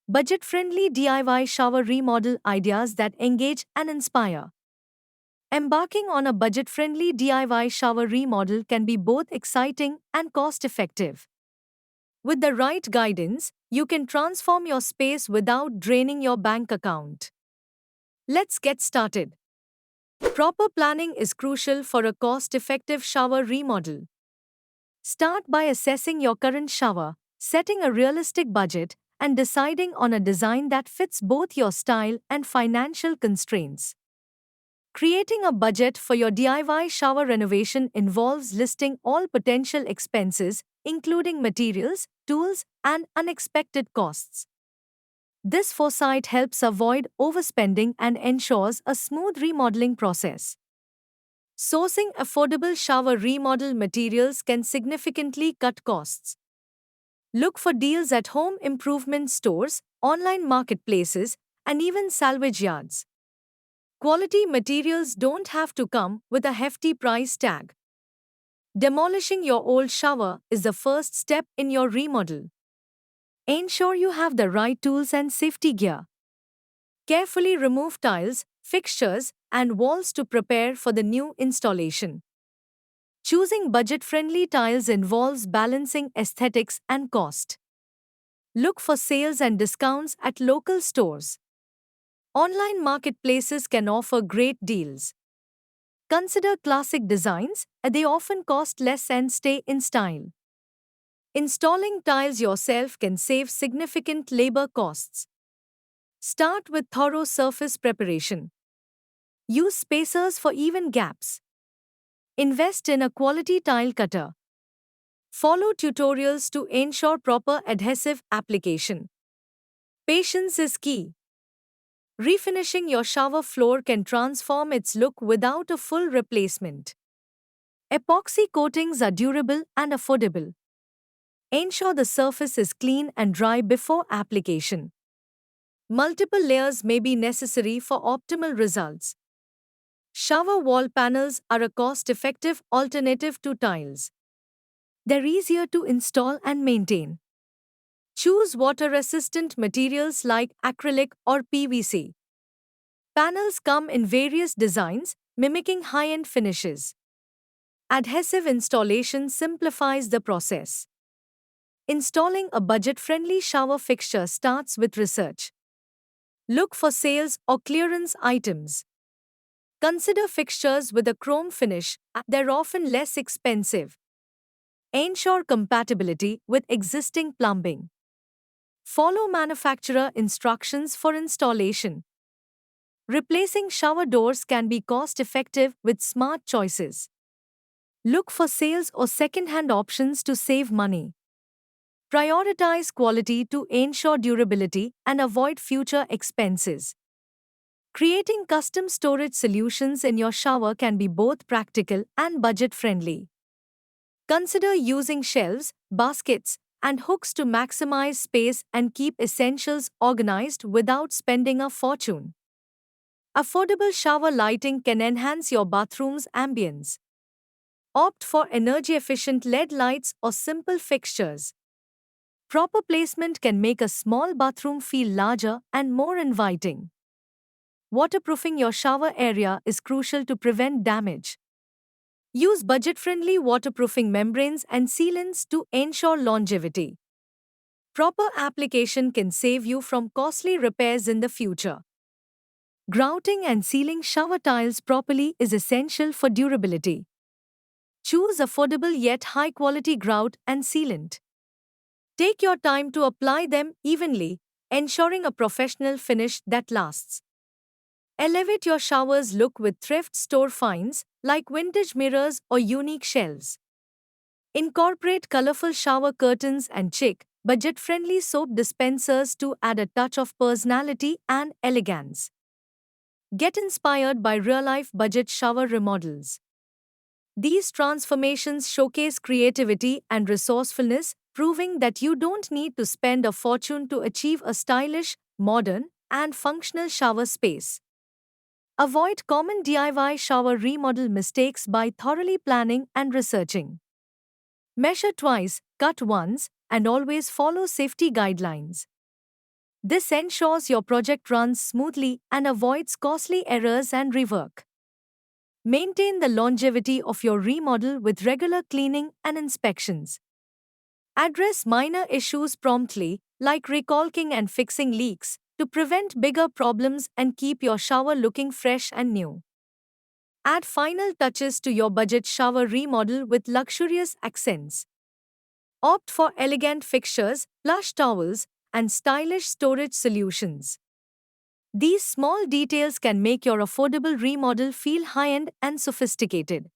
Budget-friendly DIY shower remodel ideas that engage and inspire. Embarking on a budget-friendly DIY shower remodel can be both exciting and cost-effective. With the right guidance, you can transform your space without draining your bank account. Let's get started. Proper planning is crucial for a cost-effective shower remodel. Start by assessing your current shower, setting a realistic budget, and deciding on a design that fits both your style and financial constraints. Creating a budget for your DIY shower renovation involves listing all potential expenses, including materials, tools, and unexpected costs. This foresight helps avoid overspending and ensures a smooth remodeling process. Sourcing affordable shower remodel materials can significantly cut costs. Look for deals at home improvement stores, online marketplaces, and even salvage yards. Quality materials don't have to come with a hefty price tag. Demolishing your old shower is the first step in your remodel. Ensure you have the right tools and safety gear. Carefully remove tiles, fixtures, and walls to prepare for the new installation. Choosing budget-friendly tiles involves balancing aesthetics and cost. Look for sales and discounts at local stores. Online marketplaces can offer great deals. Consider classic designs, they often cost less and stay in style. Installing tiles yourself can save significant labor costs. Start with thorough surface preparation. Use spacers for even gaps. Invest in a quality tile cutter. Follow tutorials to ensure proper adhesive application. Patience is key. Refinishing your shower floor can transform its look without a full replacement. Epoxy coatings are durable and affordable. Ensure the surface is clean and dry before application. Multiple layers may be necessary for optimal results. Shower wall panels are a cost-effective alternative to tiles. They're easier to install and maintain. Choose water-resistant materials like acrylic or PVC. Panels come in various designs, mimicking high-end finishes. Adhesive installation simplifies the process. Installing a budget-friendly shower fixture starts with research. Look for sales or clearance items. Consider fixtures with a chrome finish, they're often less expensive. Ensure compatibility with existing plumbing. Follow manufacturer instructions for installation. Replacing shower doors can be cost-effective with smart choices. Look for sales or second-hand options to save money. Prioritize quality to ensure durability and avoid future expenses. Creating custom storage solutions in your shower can be both practical and budget-friendly. Consider using shelves, baskets, and hooks to maximize space and keep essentials organized without spending a fortune. Affordable shower lighting can enhance your bathroom's ambience. Opt for energy-efficient LED lights or simple fixtures. Proper placement can make a small bathroom feel larger and more inviting. Waterproofing your shower area is crucial to prevent damage. Use budget-friendly waterproofing membranes and sealants to ensure longevity. Proper application can save you from costly repairs in the future. Grouting and sealing shower tiles properly is essential for durability. Choose affordable yet high-quality grout and sealant. Take your time to apply them evenly, ensuring a professional finish that lasts. Elevate your shower's look with thrift store finds, like vintage mirrors or unique shelves. Incorporate colorful shower curtains and chic, budget-friendly soap dispensers to add a touch of personality and elegance. Get inspired by real-life budget shower remodels. These transformations showcase creativity and resourcefulness, proving that you don't need to spend a fortune to achieve a stylish, modern, and functional shower space. Avoid common DIY shower remodel mistakes by thoroughly planning and researching. Measure twice, cut once, and always follow safety guidelines. This ensures your project runs smoothly and avoids costly errors and rework. Maintain the longevity of your remodel with regular cleaning and inspections. Address minor issues promptly, like recalking and fixing leaks, to prevent bigger problems and keep your shower looking fresh and new. Add final touches to your budget shower remodel with luxurious accents. Opt for elegant fixtures, plush towels, and stylish storage solutions. These small details can make your affordable remodel feel high-end and sophisticated.